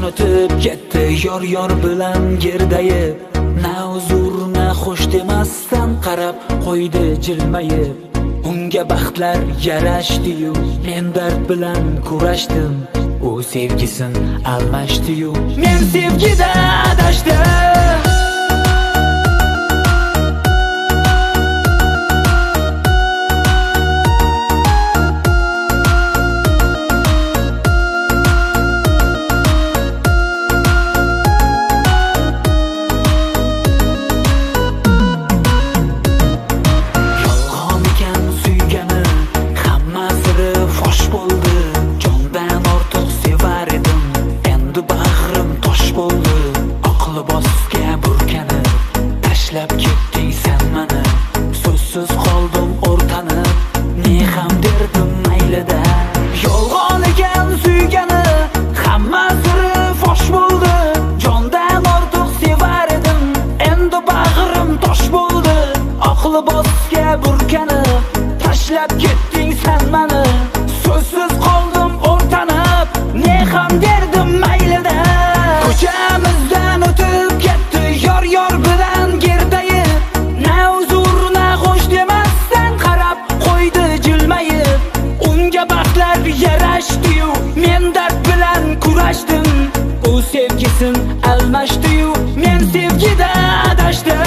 o'tib ketdi yor bilan gerdayib. Na uzr na xush demasdan qarab qo'ydi jilmayib. Unga baxtlar yarashdi-yu, men dard bilan kurashdim. U sevgisin almashdi-yu, men sevgida adashdim. Tashlab ketding sen meni, so'zsiz qoldim o'rtanib. Ne ham derdim maylida, yolg'on ekan suygani, hamma siri fosh bo'ldi. Jondan ortiq sevar edim, endi bag'rim tosh bo'ldi. Aqli bosga burkanib, tashlab ketding sen meni, so'zsiz qoldim o'rtanib. Ne ham derdim maylida, ko'chamizdan o'tib ketdi yor bilan gerdayib. Na uzr na xush demasdan qarab qo'ydi jilmayib. Unga baxtlar yarashdi-yu, men dard bilan kurashdim. U sevgisin almashdi-yu, men sevgida adashdim.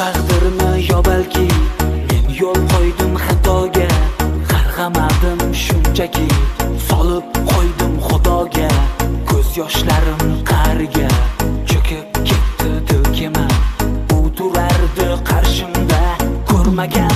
Taqdirmi yo balki men yo'l qo'ydim xatoga. Qarg'amadim shunchaki, solib qo'ydim xudoga. Ko'z yoshlarim qariga cho'kib ketdi to'kima. U turardi qarshimda, ko'rmagan